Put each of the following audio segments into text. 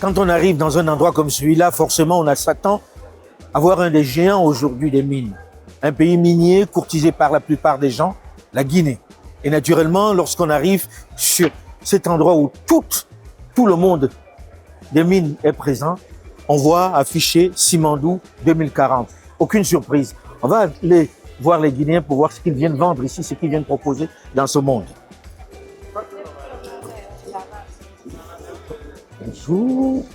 quand on arrive dans un endroit comme celui-là, forcément, on s'attend à voir un des géants aujourd'hui des mines. Un pays minier courtisé par la plupart des gens, la Guinée. Et naturellement, lorsqu'on arrive sur cet endroit où tout le monde des mines est présent, on voit affiché Simandou 2040. Aucune surprise. On va aller voir les Guinéens pour voir ce qu'ils viennent vendre ici, ce qu'ils viennent proposer dans ce monde. Bonjour.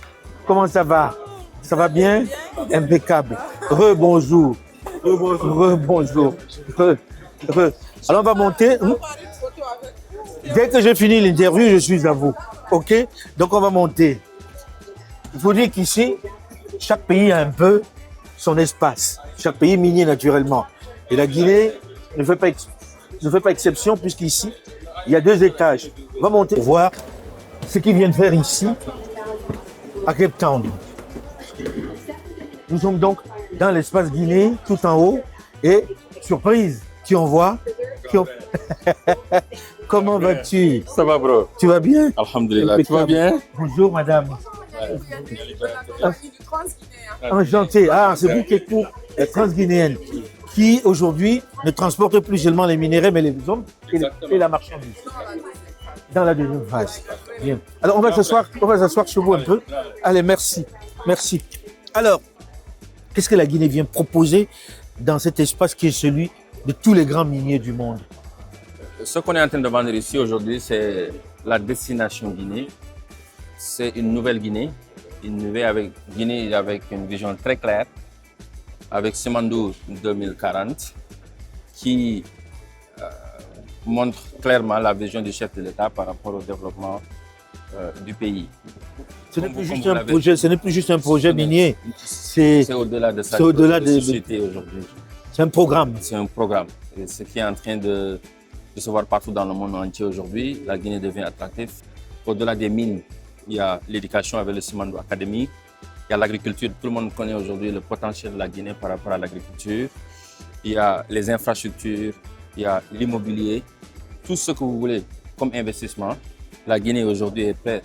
Comment ça va? Ça va bien? Impeccable. Rebonjour. Rebonjour. Alors on va monter. Dès que j'ai fini l'interview, je suis à vous. OK? Donc on va monter. Il faut dire qu'ici, chaque pays a un peu son espace. Chaque pays minier naturellement. Et la Guinée ne fait pas exception puisqu'ici, il y a 2 étages. On va monter voir ce qu'ils viennent faire ici, à Cape Town. Nous sommes donc dans l'espace Guinée, tout en haut. Et surprise, tu en vois. Comment vas-tu? Ça va, bro? Tu vas bien? Alhamdulillah. Tu vas bien? Bonjour, madame. Enchanté. Ah, c'est vous qui êtes pour la transguinéenne, qui aujourd'hui ne transporte plus seulement les minéraux, mais les hommes et la marchandise. Dans la deuxième phase. Bien. Alors, on va s'asseoir chez vous un peu. Allez, merci. Merci. Alors, qu'est-ce que la Guinée vient proposer dans cet espace qui est celui de tous les grands miniers du monde? Ce qu'on est en train de vendre ici aujourd'hui, c'est la destination Guinée. C'est une nouvelle Guinée, Guinée avec une vision très claire, avec Simandou 2040, qui montre clairement la vision du chef de l'État par rapport au développement du pays. Ce n'est plus juste un projet minier, c'est au-delà de ça. C'est au-delà de la société aujourd'hui. C'est un programme. C'est un programme. Et ce qui est en train de se voir partout dans le monde entier aujourd'hui, la Guinée devient attractive. Au-delà des mines, il y a l'éducation avec le Simandou Academy. Il y a l'agriculture. Tout le monde connaît aujourd'hui le potentiel de la Guinée par rapport à l'agriculture. Il y a les infrastructures, il y a l'immobilier. Tout ce que vous voulez comme investissement, la Guinée aujourd'hui est prête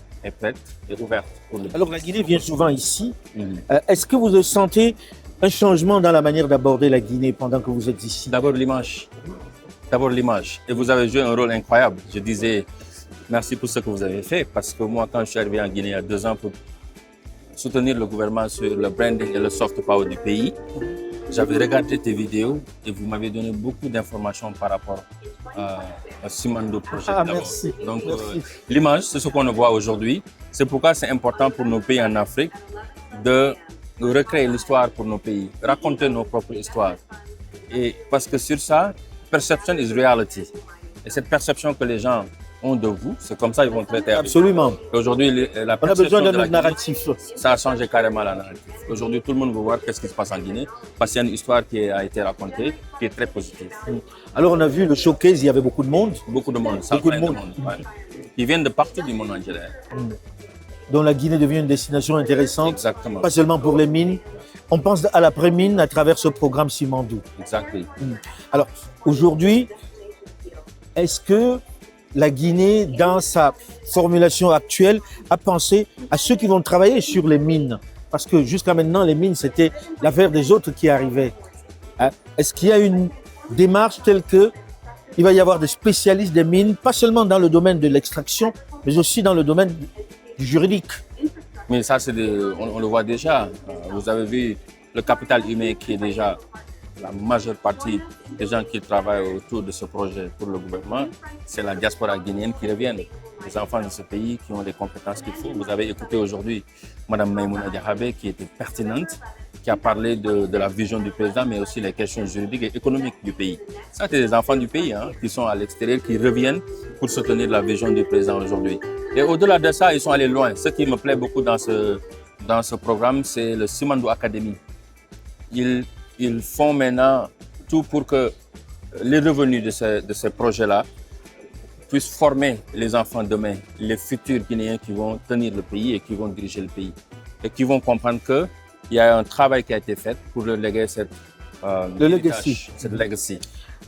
et ouverte pour le. Alors la Guinée vient souvent ici. Est-ce que vous sentez un changement dans la manière d'aborder la Guinée pendant que vous êtes ici? D'abord l'image. Et vous avez joué un rôle incroyable. Je disais merci pour ce que vous avez fait parce que moi, quand je suis arrivé en Guinée il y a 2 ans pour soutenir le gouvernement sur le branding et le soft power du pays, j'avais regardé tes vidéos et vous m'avez donné beaucoup d'informations par rapport à Simandou Project. Merci. Donc merci. L'image, c'est ce qu'on voit aujourd'hui. C'est pourquoi c'est important pour nos pays en Afrique de recréer l'histoire pour nos pays, raconter nos propres histoires. Et parce que sur ça, perception is reality. Et cette perception que les gens ont de vous, c'est comme ça qu'ils vont traiter. Absolument. Aujourd'hui, la on a besoin d'un autre narratif. Ça a changé carrément la narrative. Aujourd'hui, tout le monde veut voir qu'est-ce qui se passe en Guinée, parce qu'il y a une histoire qui a été racontée, qui est très positive. Alors, on a vu le showcase, il y avait beaucoup de monde. Beaucoup de monde. Beaucoup de monde. Ouais. Ils viennent de partout du monde entier. Donc, la Guinée devient une destination intéressante. Exactement. Pas seulement pour les mines. On pense à l'après-mine à travers ce programme Simandou. Exactement. Alors, aujourd'hui, est-ce que la Guinée, dans sa formulation actuelle, a pensé à ceux qui vont travailler sur les mines? Parce que jusqu'à maintenant, les mines, c'était l'affaire des autres qui arrivaient. Est-ce qu'il y a une démarche telle que il va y avoir des spécialistes des mines, pas seulement dans le domaine de l'extraction, mais aussi dans le domaine du juridique? Mais ça, on le voit déjà. Vous avez vu le capital humain qui est déjà la majeure partie des gens qui travaillent autour de ce projet pour le gouvernement. C'est la diaspora guinéenne qui reviennent, les enfants de ce pays qui ont les compétences qu'il faut. Vous avez écouté aujourd'hui Mme Maïmouna Diakhabe qui était pertinente, qui a parlé de la vision du président, mais aussi les questions juridiques et économiques du pays. Ça, c'est des enfants du pays qui sont à l'extérieur, qui reviennent pour soutenir la vision du président aujourd'hui. Et au-delà de ça, ils sont allés loin. Ce qui me plaît beaucoup dans ce programme, c'est le Simandou Academy. Ils font maintenant tout pour que les revenus de ces projets-là puissent former les enfants demain, les futurs Guinéens qui vont tenir le pays et qui vont diriger le pays. Et qui vont comprendre qu'il y a un travail qui a été fait pour leur léguer cette legacy.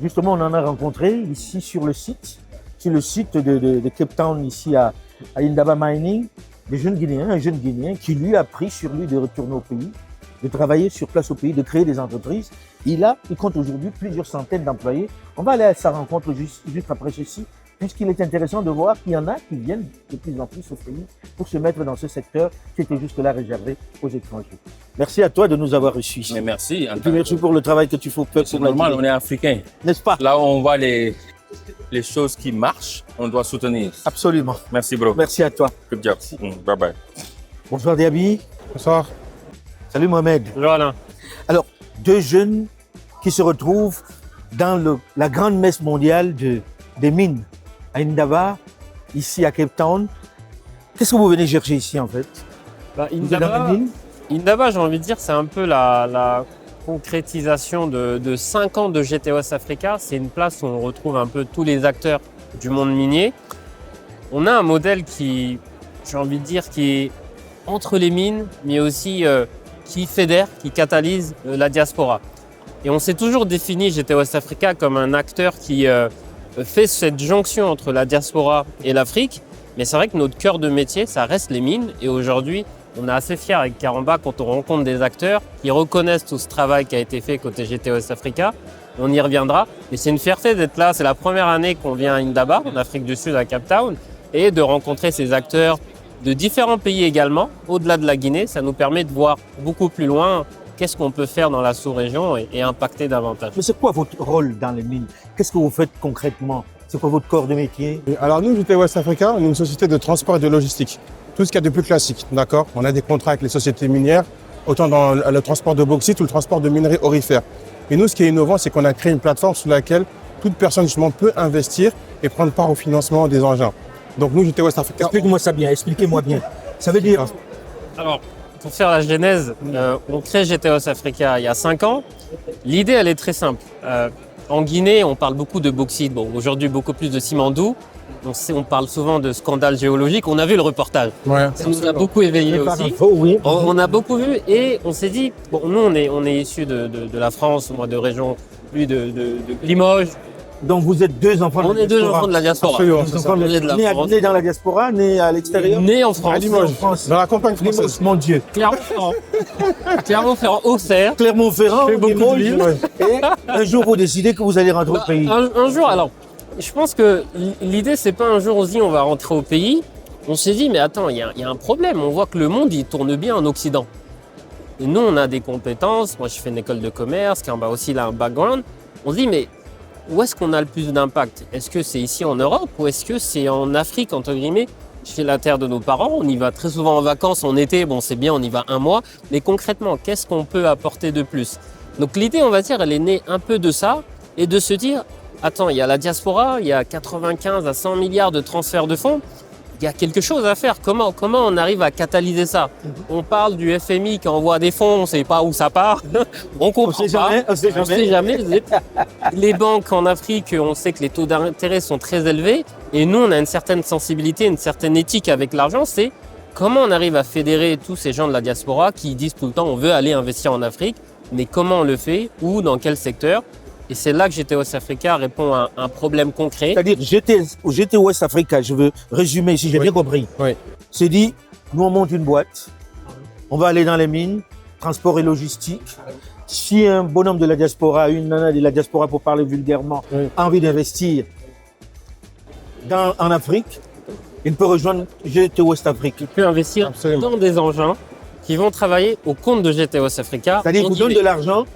Justement, on en a rencontré ici sur le site de Cape Town, ici à Indaba Mining. des jeunes Guinéens, un jeune Guinéen qui lui a pris sur lui de retourner au pays, de travailler sur place au pays, de créer des entreprises. Il compte aujourd'hui plusieurs centaines d'employés. On va aller à sa rencontre juste après ceci, puisqu'il est intéressant de voir qu'il y en a qui viennent de plus en plus au pays pour se mettre dans ce secteur qui était jusque-là réservé aux étrangers. Merci à toi de nous avoir reçus. Mais merci. Et puis merci pour le travail que tu fais pour C'est normal, on est africain. N'est-ce pas? Là où on voit les choses qui marchent, on doit soutenir. Absolument. Merci, bro. Merci à toi. Good job. Bye bye. Bonsoir Diaby. Bonsoir. Salut Mohamed. Bonjour Alain. Alors, deux jeunes qui se retrouvent dans la grande messe mondiale des mines à Indaba, ici à Cape Town. Qu'est-ce que vous venez chercher ici en fait? Vous êtes dans la mine? Indaba, j'ai envie de dire, c'est un peu la concrétisation de 5 ans de GT West Africa. C'est une place où on retrouve un peu tous les acteurs du monde minier. On a un modèle qui, j'ai envie de dire, qui est entre les mines, mais aussi qui fédère, qui catalyse la diaspora. Et on s'est toujours défini GT West Africa comme un acteur qui fait cette jonction entre la diaspora et l'Afrique. Mais c'est vrai que notre cœur de métier, ça reste les mines. Et aujourd'hui, on est assez fiers avec Karamba quand on rencontre des acteurs qui reconnaissent tout ce travail qui a été fait côté GT West Africa. On y reviendra. Et c'est une fierté d'être là. C'est la première année qu'on vient à Indaba, en Afrique du Sud, à Cape Town, et de rencontrer ces acteurs de différents pays également, au-delà de la Guinée. Ça nous permet de voir beaucoup plus loin qu'est-ce qu'on peut faire dans la sous-région et impacter davantage. Mais c'est quoi votre rôle dans les mines? Qu'est-ce que vous faites concrètement? C'est quoi votre corps de métier? Alors nous, GT West Africa, on est une société de transport et de logistique. Tout ce qu'il y a de plus classique, d'accord? On a des contrats avec les sociétés minières, autant dans le transport de bauxite ou le transport de minerais aurifères. Et nous, ce qui est innovant, c'est qu'on a créé une plateforme sur laquelle toute personne justement peut investir et prendre part au financement des engins. Donc nous, GT West Africa... Explique-moi ça bien, expliquez-moi bien. Ça veut dire... Alors, pour faire la genèse, on crée GT West Africa il y a 5 ans. L'idée, elle est très simple. En Guinée, on parle beaucoup de bauxite. Bon, aujourd'hui, beaucoup plus de ciment doux. On parle souvent de scandale géologique. On a vu le reportage. Ouais, ça nous a beaucoup éveillé aussi. Oui. On a beaucoup vu et on s'est dit, bon, nous, on est issus de la France, moi, de région, lui, de Limoges. Donc vous êtes deux enfants de la diaspora. On est deux enfants de la diaspora. Absolument. France. Nés dans la diaspora, nés à l'extérieur. Nés en France. À Limoges, dans la campagne française. Mon Dieu. Clermont-Ferrand. Clermont-Ferrand, Auxerre. Clermont-Ferrand, Limoges. Et un jour, vous décidez que vous allez rentrer au pays. Un jour, alors, je pense que l'idée, c'est pas un jour on se dit on va rentrer au pays. On s'est dit, mais attends, il y a un problème. On voit que le monde, il tourne bien en Occident. Et nous, on a des compétences. Moi, je fais une école de commerce, Karamba aussi, il a un background. On se dit, mais où est-ce qu'on a le plus d'impact? Est-ce que c'est ici en Europe ou est-ce que c'est en Afrique, entre guillemets, chez la terre de nos parents? On y va très souvent en vacances, en été, bon c'est bien, on y va un mois. Mais concrètement, qu'est-ce qu'on peut apporter de plus? Donc l'idée, on va dire, elle est née un peu de ça et de se dire, attends, il y a la diaspora, il y a 95 à 100 milliards de transferts de fonds. Il y a quelque chose à faire. Comment on arrive à catalyser ça? On parle du FMI qui envoie des fonds, on ne sait pas où ça part. On comprend pas. On sait jamais. Les banques en Afrique, on sait que les taux d'intérêt sont très élevés. Et nous, on a une certaine sensibilité, une certaine éthique avec l'argent. C'est comment on arrive à fédérer tous ces gens de la diaspora qui disent tout le temps on veut aller investir en Afrique, mais comment on le fait, où, dans quel secteur? Et c'est là que GT West Africa répond à un problème concret. C'est-à-dire, GT West Africa, je veux résumer si j'ai bien compris. Oui. C'est dit, nous on monte une boîte, on va aller dans les mines, transport et logistique. Si un bonhomme de la diaspora, une nana de la diaspora pour parler vulgairement, a envie d'investir en Afrique, il peut rejoindre GT West Africa. Il peut investir dans des engins qui vont travailler au compte de GT West Africa. C'est-à-dire qu'il vous donne de l'argent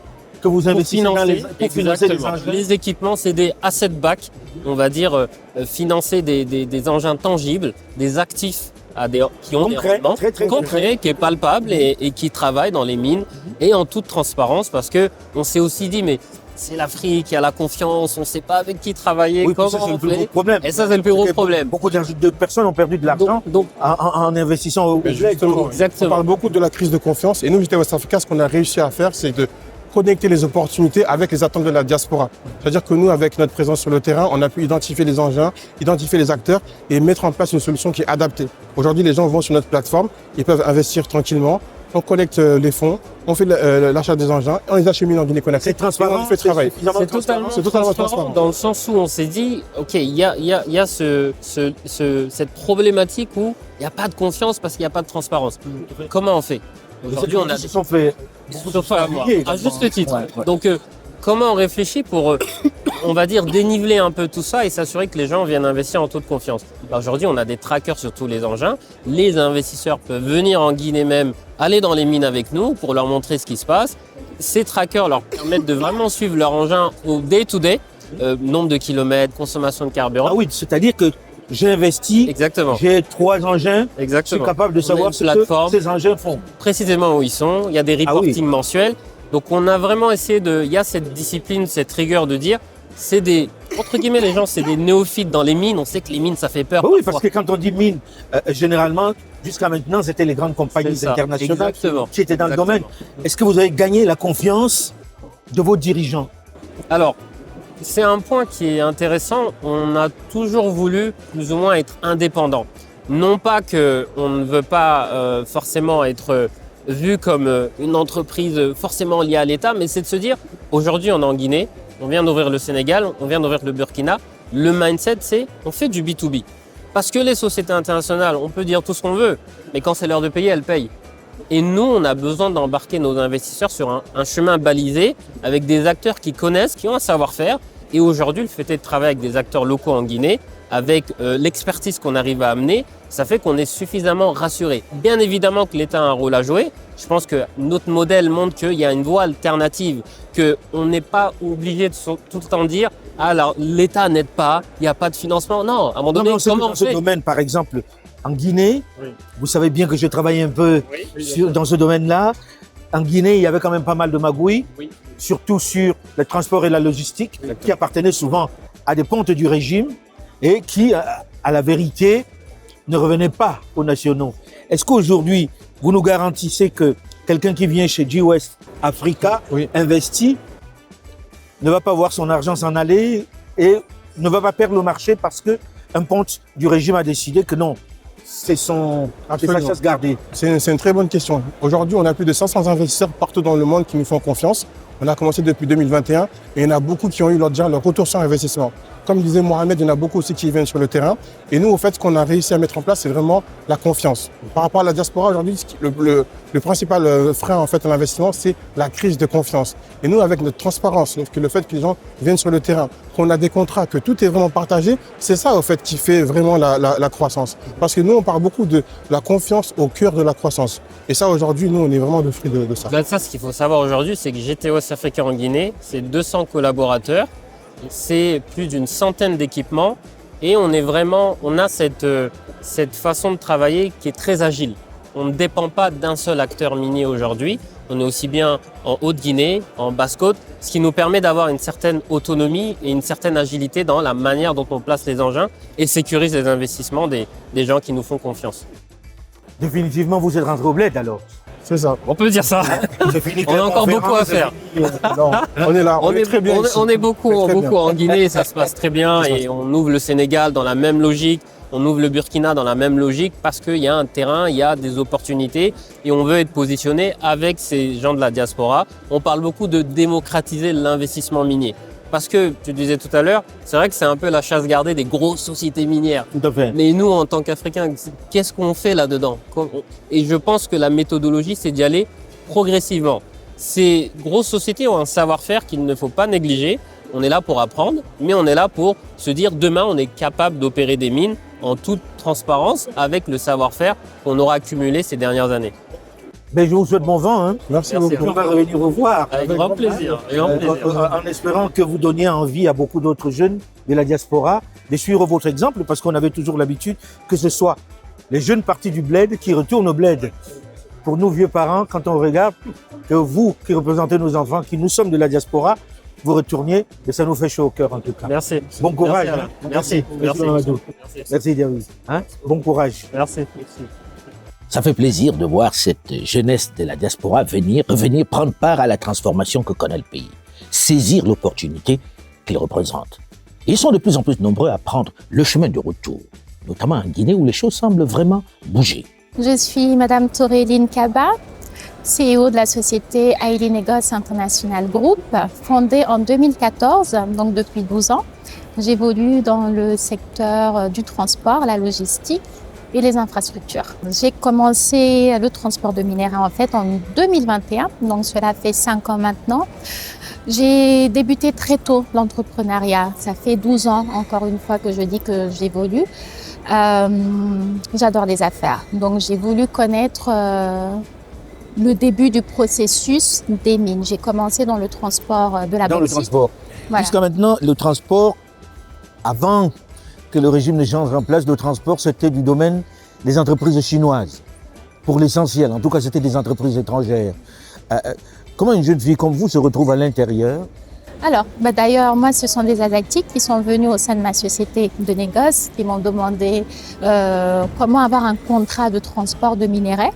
que vous investissez dans pour financer des engins. Les équipements, c'est des asset back, on va dire financer des engins tangibles, des actifs qui ont concret, des rendements concrets, qui est palpable et qui travaillent dans les mines et en toute transparence parce que on s'est aussi dit mais c'est l'Afrique, il y a la confiance, on ne sait pas avec qui travailler, oui, comment ça, c'est on le plus fait. gros problème. Et ça, c'est le plus gros problème. Beaucoup de personnes ont perdu de l'argent en investissant au Exactement. On parle beaucoup de la crise de confiance. Et nous, GT West Africa, ce qu'on a réussi à faire, c'est de connecter les opportunités avec les attentes de la diaspora. C'est-à-dire que nous, avec notre présence sur le terrain, on a pu identifier les engins, identifier les acteurs et mettre en place une solution qui est adaptée. Aujourd'hui, les gens vont sur notre plateforme, ils peuvent investir tranquillement, on collecte les fonds, on fait l'achat des engins, et on les achemine en Guinée-Conakry. C'est transparent, on fait le travail. C'est totalement transparent dans le sens où on s'est dit, ok, il y a cette problématique où il n'y a pas de confiance parce qu'il n'y a pas de transparence. Comment on fait? Aujourd'hui, on a Ils se sont fait à juste titre. Donc, comment on réfléchit pour, on va dire, déniveler un peu tout ça et s'assurer que les gens viennent investir en toute confiance? Aujourd'hui, on a des trackers sur tous les engins. Les investisseurs peuvent venir en Guinée même, aller dans les mines avec nous pour leur montrer ce qui se passe. Ces trackers leur permettent de vraiment suivre leur engin au day-to-day, nombre de kilomètres, consommation de carburant. Ah oui, c'est-à-dire que j'ai investi, Exactement. j'ai 3 engins, Exactement. je suis capable de On a savoir une ce plateforme. que ces engins font. Précisément où ils sont. Il y a des reportings mensuels. Donc on a vraiment essayé il y a cette discipline, cette rigueur de dire, c'est des, entre guillemets les gens, c'est des néophytes dans les mines. On sait que les mines, ça fait peur. Bah oui, parce que quand on dit mine, généralement, jusqu'à maintenant, c'était les grandes compagnies internationales qui étaient dans le domaine. Est-ce que vous avez gagné la confiance de vos dirigeants? Alors, c'est un point qui est intéressant. On a toujours voulu plus ou moins être indépendant. Non pas qu'on ne veut pas forcément être vu comme une entreprise forcément liée à l'État, mais c'est de se dire, aujourd'hui on est en Guinée, on vient d'ouvrir le Sénégal, on vient d'ouvrir le Burkina. Le mindset, c'est on fait du B2B. Parce que les sociétés internationales, on peut dire tout ce qu'on veut, mais quand c'est l'heure de payer, elles payent. Et nous, on a besoin d'embarquer nos investisseurs sur un chemin balisé avec des acteurs qui connaissent, qui ont un savoir-faire. Et aujourd'hui, le fait de travailler avec des acteurs locaux en Guinée, avec l'expertise qu'on arrive à amener, ça fait qu'on est suffisamment rassuré. Bien évidemment que l'État a un rôle à jouer. Je pense que notre modèle montre qu'il y a une voie alternative, qu'on n'est pas obligé de tout le temps dire « Ah, alors l'État n'aide pas, il n'y a pas de financement ». Non, à un moment donné, comment on fait ? Dans ce domaine, par exemple, en Guinée, vous savez bien que je travaille un peu dans ce domaine-là. En Guinée, il y avait quand même pas mal de magouilles, surtout sur le transport et la logistique, qui appartenaient souvent à des pontes du régime et qui, à la vérité, ne revenaient pas aux nationaux. Est-ce qu'aujourd'hui, vous nous garantissez que quelqu'un qui vient chez G-West Africa, investit, ne va pas voir son argent s'en aller et ne va pas perdre le marché parce qu'un ponte du régime a décidé que non, c'est sa chasse gardée? C'est une très bonne question. Aujourd'hui, on a plus de 500 investisseurs partout dans le monde qui nous font confiance. On a commencé depuis 2021 et il y en a beaucoup qui ont eu leur retour sur investissement. Comme disait Mohamed, il y en a beaucoup aussi qui viennent sur le terrain. Et nous, au fait, ce qu'on a réussi à mettre en place, c'est vraiment la confiance. Par rapport à la diaspora, aujourd'hui, le principal frein en fait, à l'investissement, c'est la crise de confiance. Et nous, avec notre transparence, le fait que les gens viennent sur le terrain, qu'on a des contrats, que tout est vraiment partagé, c'est ça, au fait, qui fait vraiment la croissance. Parce que nous, on parle beaucoup de la confiance au cœur de la croissance. Et ça, aujourd'hui, nous, on est vraiment le fruit de ça. Ça, ce qu'il faut savoir aujourd'hui, c'est que GT Africa en Guinée, c'est 200 collaborateurs. C'est plus d'une centaine d'équipements et on a cette façon de travailler qui est très agile. On ne dépend pas d'un seul acteur minier aujourd'hui. On est aussi bien en Haute-Guinée, en Basse-Côte, ce qui nous permet d'avoir une certaine autonomie et une certaine agilité dans la manière dont on place les engins et sécurise les investissements des gens qui nous font confiance. Définitivement, vous êtes rentré au bled alors? C'est ça. On peut dire ça. On a encore beaucoup à faire. Non, on est là, on est très bien ici. On est beaucoup en Guinée, ça se passe très bien et on ouvre le Sénégal dans la même logique, on ouvre le Burkina dans la même logique parce qu'il y a un terrain, il y a des opportunités et on veut être positionné avec ces gens de la diaspora. On parle beaucoup de démocratiser l'investissement minier. Parce que, tu disais tout à l'heure, c'est vrai que c'est un peu la chasse gardée des grosses sociétés minières. Tout à fait. Mais nous, en tant qu'Africains, qu'est-ce qu'on fait là-dedans? Et je pense que la méthodologie, c'est d'y aller progressivement. Ces grosses sociétés ont un savoir-faire qu'il ne faut pas négliger. On est là pour apprendre, mais on est là pour se dire demain, on est capable d'opérer des mines en toute transparence avec le savoir-faire qu'on aura accumulé ces dernières années. Ben, je vous souhaite bon vent. Hein. Merci beaucoup. On va revenir vous voir. Avec grand plaisir. En espérant que vous donniez envie à beaucoup d'autres jeunes de la diaspora de suivre votre exemple, parce qu'on avait toujours l'habitude que ce soit les jeunes partis du bled qui retournent au bled. Pour nous, vieux parents, quand on regarde que vous, qui représentez nos enfants, qui nous sommes de la diaspora, vous retourniez, et ça nous fait chaud au cœur en tout cas. Merci. Bon courage. Merci. Merci Diaby. Hein? Bon courage. Merci. Ça fait plaisir de voir cette jeunesse de la diaspora revenir prendre part à la transformation que connaît le pays, saisir l'opportunité qu'il représente. Ils sont de plus en plus nombreux à prendre le chemin du retour, notamment en Guinée où les choses semblent vraiment bouger. Je suis Madame Toréline Kaba. CEO de la société Hailey Negos International Group, fondée en 2014, donc depuis 12 ans. J'évolue dans le secteur du transport, la logistique et les infrastructures. J'ai commencé le transport de minéraux en fait en 2021, donc cela fait 5 ans maintenant. J'ai débuté très tôt l'entrepreneuriat. Ça fait 12 ans, encore une fois, que je dis que j'évolue. J'adore les affaires. Donc, j'ai voulu connaître le début du processus des mines. J'ai commencé dans le transport de la Dans le bauxite. transport. Voilà. Jusqu'à maintenant, le transport, avant que le régime ne change en place, le transport, c'était du domaine des entreprises chinoises. Pour l'essentiel, en tout cas, c'était des entreprises étrangères. Comment une jeune fille comme vous se retrouve à l'intérieur? Alors, d'ailleurs, moi, ce sont des Asiatiques qui sont venus au sein de ma société de négoce, qui m'ont demandé comment avoir un contrat de transport de minerais.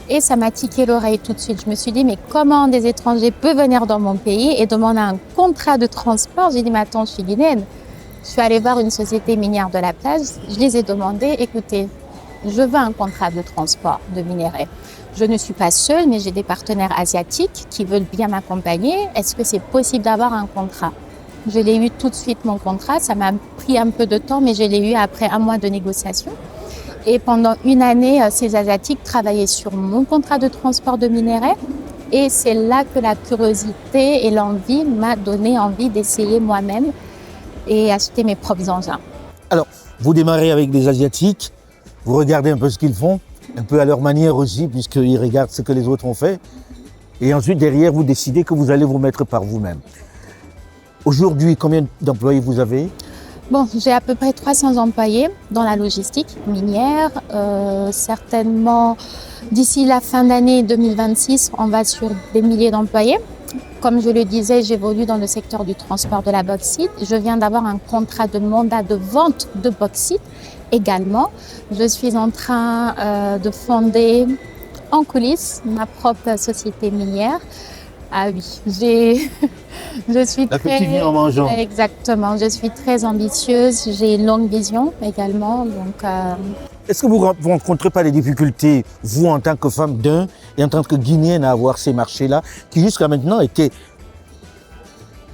Et ça m'a tiqué l'oreille tout de suite. Je me suis dit, mais comment des étrangers peuvent venir dans mon pays et demander un contrat de transport? J'ai dit, mais attends, je suis guinéenne. Je suis allée voir une société minière de la plage. Je les ai demandé, écoutez, je veux un contrat de transport de minerais. Je ne suis pas seule, mais j'ai des partenaires asiatiques qui veulent bien m'accompagner. Est-ce que c'est possible d'avoir un contrat? Je l'ai eu tout de suite, mon contrat. Ça m'a pris un peu de temps, mais je l'ai eu après 1 mois de négociation. Et pendant 1 année, ces Asiatiques travaillaient sur mon contrat de transport de minerais. Et c'est là que la curiosité et l'envie m'a donné envie d'essayer moi-même et acheter mes propres engins. Alors, vous démarrez avec des Asiatiques, vous regardez un peu ce qu'ils font, un peu à leur manière aussi, puisqu'ils regardent ce que les autres ont fait. Et ensuite, derrière, vous décidez que vous allez vous mettre par vous-même. Aujourd'hui, combien d'employés vous avez? Bon, j'ai à peu près 300 employés dans la logistique minière. Certainement, d'ici la fin d'année 2026, on va sur des milliers d'employés. Comme je le disais, j'évolue dans le secteur du transport de la bauxite. Je viens d'avoir un contrat de mandat de vente de bauxite également. Je suis en train de fonder en coulisses ma propre société minière. Ah oui, je suis L'appétit vient en mangeant. Exactement, je suis très ambitieuse, j'ai une longue vision également. Donc, Est-ce que vous ne rencontrez pas des difficultés, vous, en tant que femme d'un et en tant que Guinéenne, à avoir ces marchés-là, qui jusqu'à maintenant étaient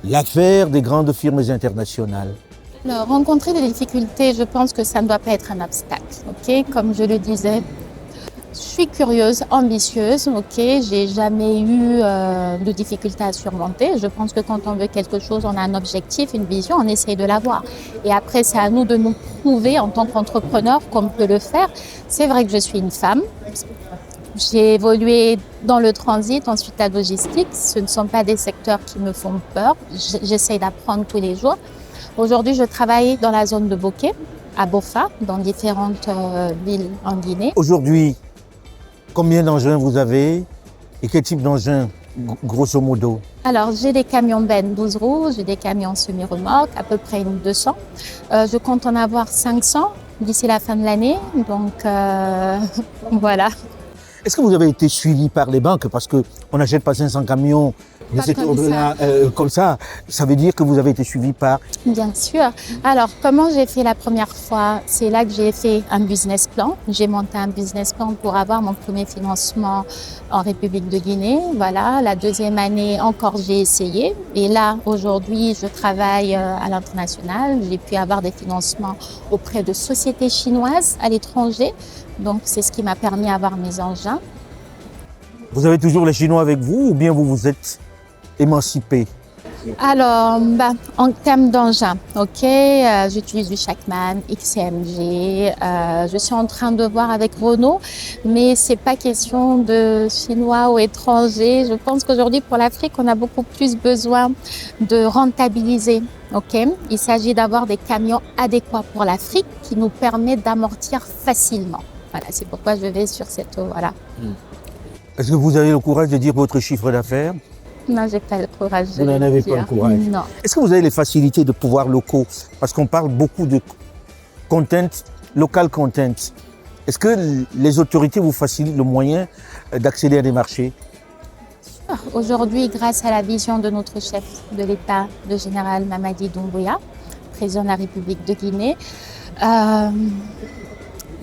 l'affaire des grandes firmes internationales? alors, rencontrer des difficultés, je pense que ça ne doit pas être un obstacle. Ok, comme je le disais, je suis curieuse, ambitieuse. Ok, j'ai jamais eu de difficultés à surmonter. Je pense que quand on veut quelque chose, on a un objectif, une vision, on essaye de l'avoir. Et après, c'est à nous de nous prouver en tant qu'entrepreneur qu'on peut le faire. C'est vrai que je suis une femme. J'ai évolué dans le transit, ensuite la logistique. Ce ne sont pas des secteurs qui me font peur. J'essaye d'apprendre tous les jours. Aujourd'hui, je travaille dans la zone de Bokeh, à Bofa, dans différentes villes en Guinée. Aujourd'hui, combien d'engins vous avez et quel type d'engins, grosso modo? Alors, j'ai des camions bennes 12 roues, j'ai des camions semi-remorques, à peu près une 200. Je compte en avoir 500 d'ici la fin de l'année, donc voilà. Est-ce que vous avez été suivi par les banques? Parce qu'on n'achète pas 500 camions de Pas cet comme ordre-là comme ça. Ça veut dire que vous avez été suivi par... Bien sûr. Alors, comment j'ai fait la première fois? C'est là que j'ai fait un business plan. J'ai monté un business plan pour avoir mon premier financement en République de Guinée. Voilà. La deuxième année, encore, j'ai essayé. Et là, aujourd'hui, je travaille à l'international. J'ai pu avoir des financements auprès de sociétés chinoises à l'étranger. Donc, c'est ce qui m'a permis d'avoir mes engins. Vous avez toujours les Chinois avec vous ou bien vous vous êtes émancipé? Alors, en termes d'engins, ok, j'utilise du Shackman, XCMG, je suis en train de voir avec Renault, mais c'est pas question de chinois ou étrangers. Je pense qu'aujourd'hui, pour l'Afrique, on a beaucoup plus besoin de rentabiliser, ok. Il s'agit d'avoir des camions adéquats pour l'Afrique qui nous permettent d'amortir facilement. Voilà, c'est pourquoi je vais sur cette eau, voilà. Est-ce que vous avez le courage de dire votre chiffre d'affaires? Non, j'ai pas le courage de Vous n'en le avez dire. pas le courage. Non. Est-ce que vous avez les facilités de pouvoir locaux? Parce qu'on parle beaucoup de content, local content. Est-ce que les autorités vous facilitent le moyen d'accéder à des marchés? Aujourd'hui, grâce à la vision de notre chef de l'État, le général Mamadi Doumbouya, président de la République de Guinée,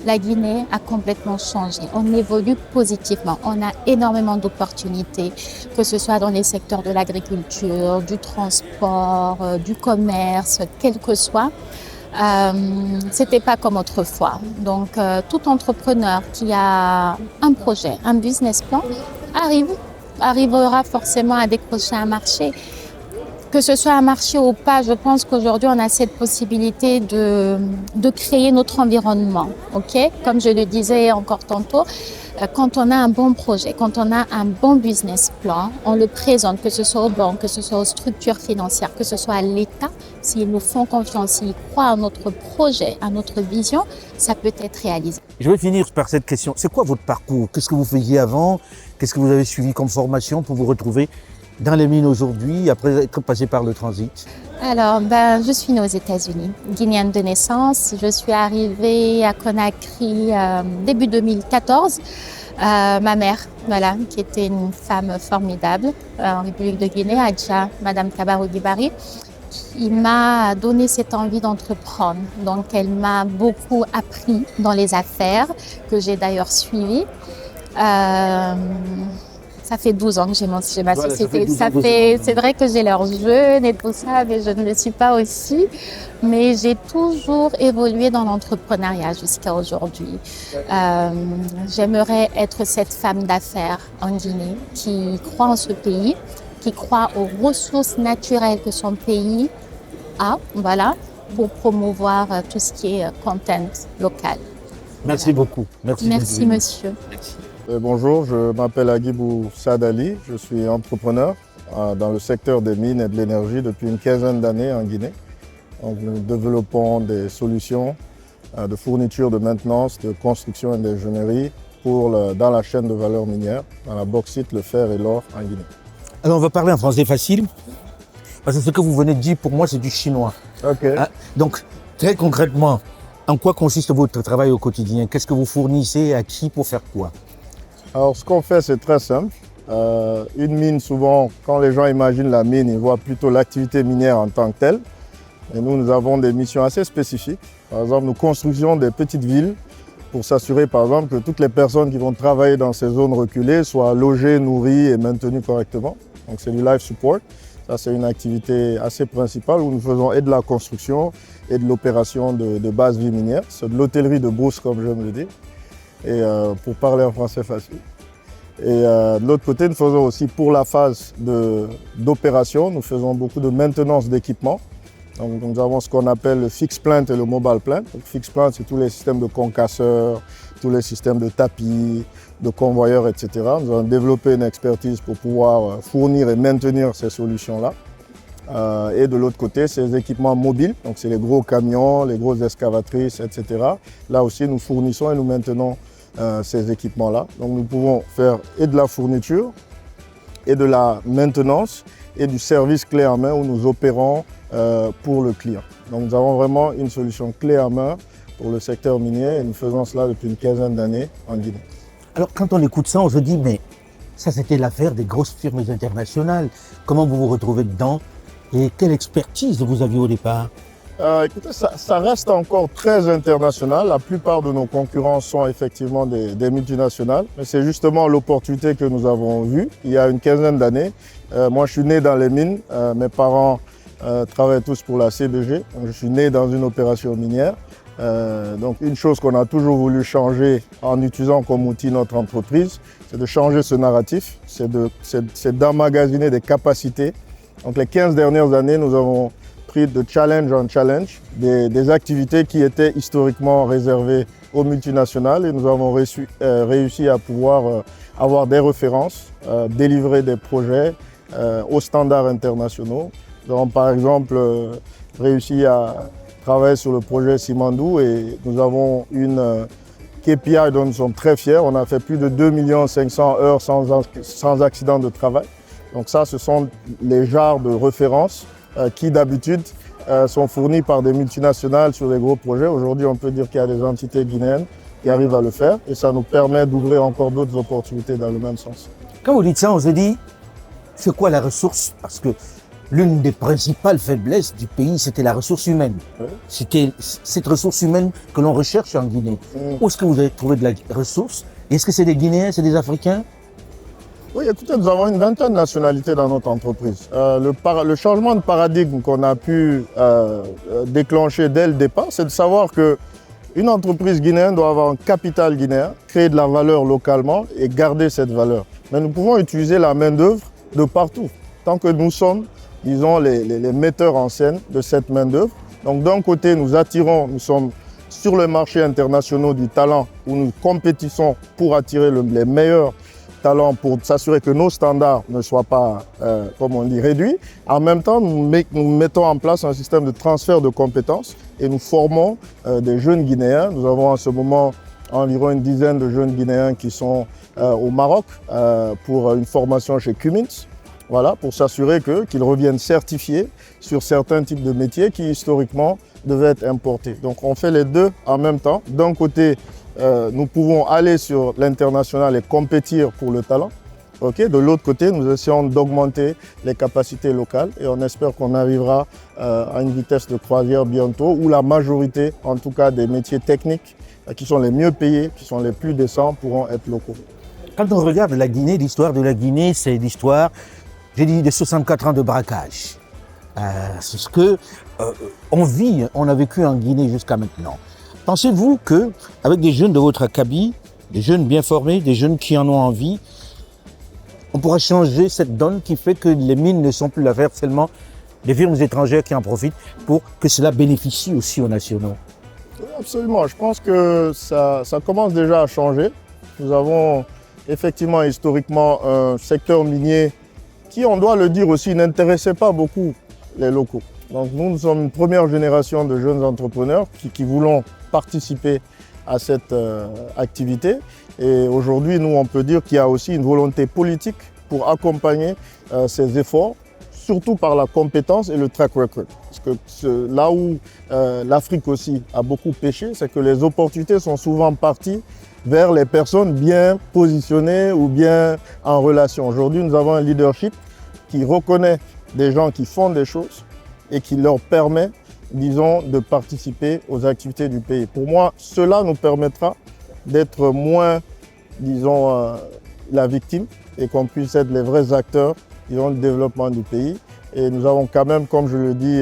la Guinée a complètement changé. On évolue positivement. On a énormément d'opportunités, que ce soit dans les secteurs de l'agriculture, du transport, du commerce, quel que soit. C'était pas comme autrefois. Donc, tout entrepreneur qui a un projet, un business plan, arrivera forcément à décrocher un marché. Que ce soit un marché ou pas, je pense qu'aujourd'hui, on a cette possibilité de créer notre environnement. Okay? Comme je le disais encore tantôt, quand on a un bon projet, quand on a un bon business plan, on le présente, que ce soit aux banques, que ce soit aux structures financières, que ce soit à l'État, s'ils nous font confiance, s'ils croient à notre projet, à notre vision, ça peut être réalisé. Je vais finir par cette question. C'est quoi votre parcours? Qu'est-ce que vous faisiez avant? Qu'est-ce que vous avez suivi comme formation pour vous retrouver dans les mines aujourd'hui, après être passé par le transit? Alors, je suis née aux États-Unis, guinéenne de naissance. Je suis arrivée à Conakry début 2014. Ma mère, voilà, qui était une femme formidable en République de Guinée, Adja, Madame Kabarou Dibari, qui m'a donné cette envie d'entreprendre. Donc, elle m'a beaucoup appris dans les affaires, que j'ai d'ailleurs suivies. Ça fait 12 ans que j'ai ma société. C'est vrai que j'ai l'air jeune et tout ça, mais je ne le suis pas aussi. Mais j'ai toujours évolué dans l'entrepreneuriat jusqu'à aujourd'hui. J'aimerais être cette femme d'affaires en Guinée qui croit en ce pays, qui croit aux ressources naturelles que son pays a, voilà, pour promouvoir tout ce qui est content local. Merci beaucoup. Merci monsieur. Bonjour, je m'appelle Agibou Sadali, je suis entrepreneur dans le secteur des mines et de l'énergie depuis une quinzaine d'années en Guinée. Donc, nous développons des solutions de fourniture, de maintenance, de construction et d'ingénierie dans la chaîne de valeur minière, dans la bauxite, le fer et l'or en Guinée. Alors on va parler en français facile, parce que ce que vous venez de dire pour moi c'est du chinois. Ok. Donc très concrètement, en quoi consiste votre travail au quotidien? Qu'est-ce que vous fournissez à qui pour faire quoi? Alors, ce qu'on fait, c'est très simple. Une mine, souvent, quand les gens imaginent la mine, ils voient plutôt l'activité minière en tant que telle. Et nous avons des missions assez spécifiques. Par exemple, nous construisons des petites villes pour s'assurer, par exemple, que toutes les personnes qui vont travailler dans ces zones reculées soient logées, nourries et maintenues correctement. Donc, c'est du life support. Ça, c'est une activité assez principale où nous faisons et de la construction et de l'opération de base vie minière. C'est de l'hôtellerie de brousse, comme j'aime le dire. Et pour parler en français facile. Et de l'autre côté, nous faisons aussi pour la phase d'opération, nous faisons beaucoup de maintenance d'équipement. Donc nous avons ce qu'on appelle le fixed plant et le mobile plant. Le fixed plant, c'est tous les systèmes de concasseurs, tous les systèmes de tapis, de convoyeurs, etc. Nous avons développé une expertise pour pouvoir fournir et maintenir ces solutions-là. Et de l'autre côté, ces équipements mobiles, donc c'est les gros camions, les grosses excavatrices, etc. Là aussi, nous fournissons et nous maintenons ces équipements-là. Donc nous pouvons faire et de la fourniture, et de la maintenance, et du service clé en main où nous opérons pour le client. Donc nous avons vraiment une solution clé en main pour le secteur minier et nous faisons cela depuis une quinzaine d'années en Guinée. Alors quand on écoute ça, on se dit mais ça c'était l'affaire des grosses firmes internationales. Comment vous vous retrouvez dedans? Et quelle expertise vous aviez au départ? Écoutez, ça reste encore très international. La plupart de nos concurrents sont effectivement des multinationales. Mais c'est justement l'opportunité que nous avons vue il y a une quinzaine d'années. Moi, je suis né dans les mines. Mes parents travaillent tous pour la CBG. Donc, je suis né dans une opération minière. Donc une chose qu'on a toujours voulu changer en utilisant comme outil notre entreprise, c'est de changer ce narratif, c'est d'emmagasiner des capacités. Donc les 15 dernières années, nous avons pris de challenge en challenge des activités qui étaient historiquement réservées aux multinationales et nous avons réussi à pouvoir avoir des références, délivrer des projets aux standards internationaux. Nous avons par exemple réussi à travailler sur le projet Simandou et nous avons une KPI dont nous sommes très fiers. On a fait plus de 2 500 000 heures sans accident de travail. Donc ça, ce sont les genres de références qui d'habitude sont fournis par des multinationales sur des gros projets. Aujourd'hui, on peut dire qu'il y a des entités guinéennes qui arrivent à le faire et ça nous permet d'ouvrir encore d'autres opportunités dans le même sens. Quand vous dites ça, on se dit, c'est quoi la ressource? Parce que l'une des principales faiblesses du pays, c'était la ressource humaine. C'était cette ressource humaine que l'on recherche en Guinée. Où est-ce que vous avez trouvé de la ressource? Est-ce que c'est des Guinéens, c'est des Africains? Oui, écoutez, nous avons une vingtaine de nationalités dans notre entreprise. Le changement de paradigme qu'on a pu déclencher dès le départ, c'est de savoir qu'une entreprise guinéenne doit avoir un capital guinéen, créer de la valeur localement et garder cette valeur. Mais nous pouvons utiliser la main-d'œuvre de partout, tant que nous sommes, disons, les metteurs en scène de cette main-d'œuvre. Donc d'un côté, nous sommes sur le marché international du talent où nous compétissons pour attirer les meilleurs talents, pour s'assurer que nos standards ne soient pas, réduits. En même temps, nous mettons en place un système de transfert de compétences et nous formons des jeunes Guinéens. Nous avons en ce moment environ une dizaine de jeunes Guinéens qui sont au Maroc pour une formation chez Cummins. Voilà, pour s'assurer qu'ils reviennent certifiés sur certains types de métiers qui historiquement devaient être importés. Donc on fait les deux en même temps. D'un côté, nous pouvons aller sur l'international et compétir pour le talent. Okay. De l'autre côté, nous essayons d'augmenter les capacités locales et on espère qu'on arrivera à une vitesse de croisière bientôt où la majorité, en tout cas des métiers techniques qui sont les mieux payés, qui sont les plus décents, pourront être locaux. Quand on regarde la Guinée, l'histoire de la Guinée, c'est l'histoire, j'ai dit, de 64 ans de braquage. C'est ce que on a vécu en Guinée jusqu'à maintenant. Pensez-vous qu'avec des jeunes de votre acabit, des jeunes bien formés, des jeunes qui en ont envie, on pourra changer cette donne qui fait que les mines ne sont plus l'affaire seulement des firmes étrangères qui en profitent pour que cela bénéficie aussi aux nationaux? Oui, absolument. Je pense que ça commence déjà à changer. Nous avons effectivement historiquement un secteur minier qui, on doit le dire aussi, n'intéressait pas beaucoup les locaux. Donc nous sommes une première génération de jeunes entrepreneurs qui voulons participer à cette activité. Et aujourd'hui, nous, on peut dire qu'il y a aussi une volonté politique pour accompagner ces efforts, surtout par la compétence et le track record. Parce que là où l'Afrique aussi a beaucoup pêché, c'est que les opportunités sont souvent parties vers les personnes bien positionnées ou bien en relation. Aujourd'hui, nous avons un leadership qui reconnaît des gens qui font des choses et qui leur permet, disons, de participer aux activités du pays. Pour moi, cela nous permettra d'être moins, disons, la victime et qu'on puisse être les vrais acteurs, disons, du développement du pays. Et nous avons quand même, comme je le dis,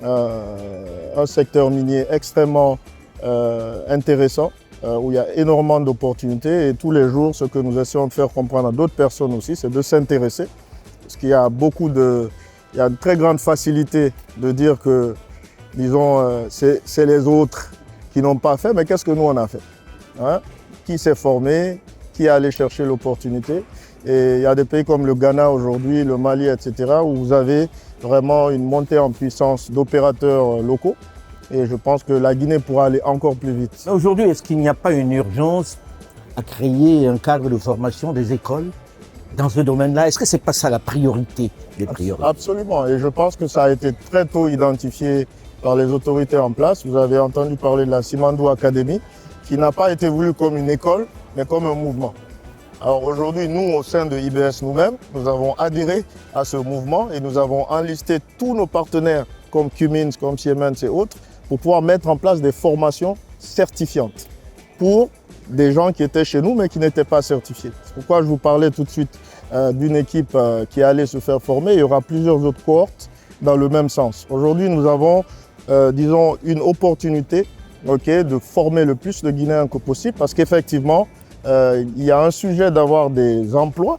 un secteur minier extrêmement intéressant, où il y a énormément d'opportunités. Et tous les jours, ce que nous essayons de faire comprendre à d'autres personnes aussi, c'est de s'intéresser. Parce qu'il y a il y a une très grande facilité de dire que, disons, c'est les autres qui n'ont pas fait, mais qu'est-ce que nous on a fait, hein? Qui s'est formé, qui est allé chercher l'opportunité. Et il y a des pays comme le Ghana aujourd'hui, le Mali, etc., où vous avez vraiment une montée en puissance d'opérateurs locaux. Et je pense que la Guinée pourra aller encore plus vite. Aujourd'hui, est-ce qu'il n'y a pas une urgence à créer un cadre de formation des écoles dans ce domaine-là? Est-ce que ce n'est pas ça la priorité des priorités? Absolument. Et je pense que ça a été très tôt identifié par les autorités en place. Vous avez entendu parler de la Simandou Academy, qui n'a pas été voulue comme une école, mais comme un mouvement. Alors aujourd'hui, nous, au sein de IBS nous-mêmes, nous avons adhéré à ce mouvement et nous avons enlisté tous nos partenaires comme Cummins, comme Siemens et autres, pour pouvoir mettre en place des formations certifiantes pour des gens qui étaient chez nous mais qui n'étaient pas certifiés. C'est pourquoi je vous parlais tout de suite d'une équipe qui allait se faire former. Il y aura plusieurs autres cohortes dans le même sens. Aujourd'hui, nous avons, disons, une opportunité de former le plus de Guinéens que possible parce qu'effectivement, il y a un sujet d'avoir des emplois.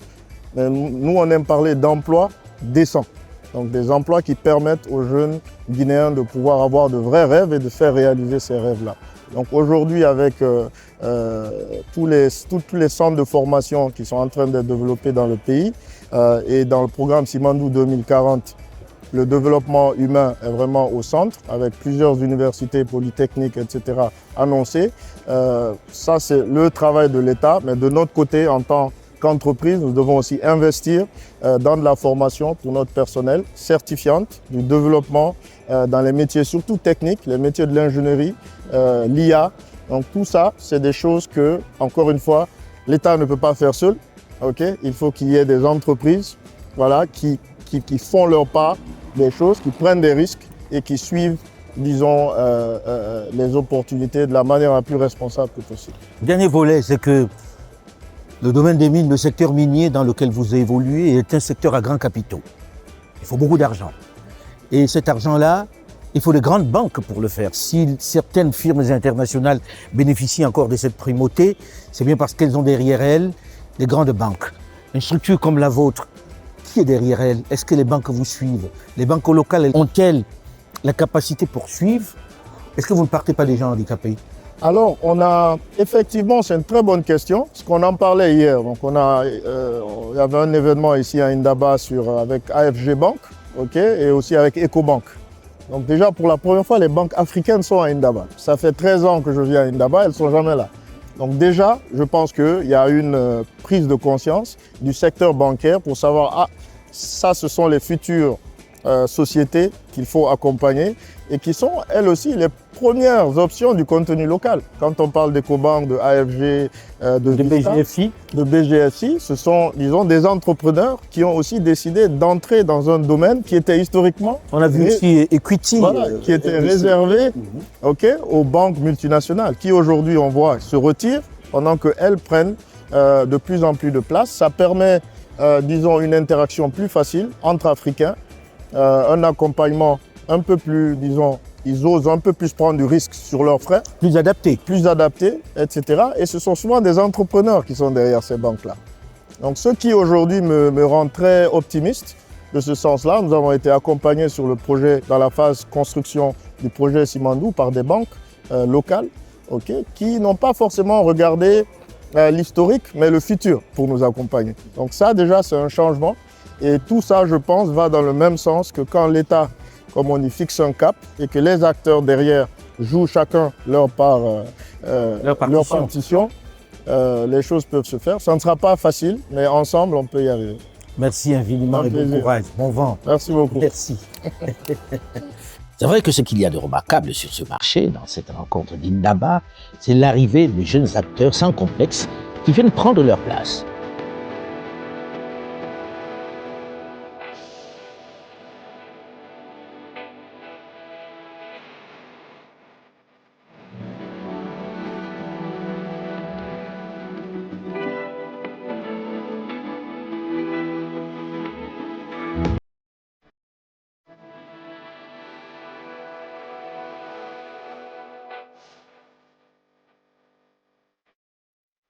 Mais nous, on aime parler d'emplois décents. Donc des emplois qui permettent aux jeunes Guinéens de pouvoir avoir de vrais rêves et de faire réaliser ces rêves-là. Donc aujourd'hui, avec tous les centres de formation qui sont en train d'être développés dans le pays et dans le programme Simandou 2040, le développement humain est vraiment au centre, avec plusieurs universités, polytechniques, etc. annoncées. Ça, c'est le travail de l'État, mais de notre côté, en tant qu'entreprise, nous devons aussi investir dans de la formation pour notre personnel certifiante, du développement dans les métiers surtout techniques, les métiers de l'ingénierie, l'IA. Donc tout ça, c'est des choses que, encore une fois, l'État ne peut pas faire seul. Il faut qu'il y ait des entreprises qui qui font leur part des choses, qui prennent des risques et qui suivent, disons, les opportunités de la manière la plus responsable que possible. Dernier volet, c'est que le domaine des mines, le secteur minier dans lequel vous évoluez est un secteur à grands capitaux. Il faut beaucoup d'argent. Et cet argent-là, il faut de grandes banques pour le faire. Si certaines firmes internationales bénéficient encore de cette primauté, c'est bien parce qu'elles ont derrière elles des grandes banques. Une structure comme la vôtre, qui est derrière elle? Est-ce que les banques vous suivent? Les banques locales ont-elles la capacité pour suivre? Est-ce que vous ne partez pas des gens handicapés? Alors, effectivement, c'est une très bonne question, parce qu'on en parlait hier. Donc, il y avait un événement ici à Indaba avec AFG Bank, et aussi avec EcoBank. Donc déjà, pour la première fois, les banques africaines sont à Indaba. Ça fait 13 ans que je vis à Indaba, elles ne sont jamais là. Donc déjà, je pense qu'il y a une prise de conscience du secteur bancaire pour savoir, ça, ce sont les futures sociétés qu'il faut accompagner et qui sont, elles aussi, les premières options du contenu local. Quand on parle d'EcoBank, de AFG, de BGFI, ce sont, disons, des entrepreneurs qui ont aussi décidé d'entrer dans un domaine qui était historiquement... On a vu aussi Equity. Voilà, qui était réservé aux banques multinationales, qui aujourd'hui, on voit, se retirent pendant qu'elles prennent de plus en plus de place. Ça permet, disons, une interaction plus facile entre Africains, un accompagnement un peu plus, disons, ils osent un peu plus prendre du risque sur leurs frais. Plus adapté, etc. Et ce sont souvent des entrepreneurs qui sont derrière ces banques-là. Donc ce qui aujourd'hui me rend très optimiste de ce sens-là, nous avons été accompagnés sur le projet, dans la phase construction du projet Simandou par des banques locales, qui n'ont pas forcément regardé l'historique, mais le futur pour nous accompagner. Donc ça déjà c'est un changement. Et tout ça, je pense, va dans le même sens que quand l'État, comme on dit, fixe un cap et que les acteurs derrière jouent chacun leur partition, les choses peuvent se faire. Ça ne sera pas facile, mais ensemble, on peut y arriver. Merci infiniment et bon courage. Bon vent. Merci beaucoup. Merci. C'est vrai que ce qu'il y a de remarquable sur ce marché, dans cette rencontre d'Indaba, c'est l'arrivée de jeunes acteurs sans complexe qui viennent prendre leur place.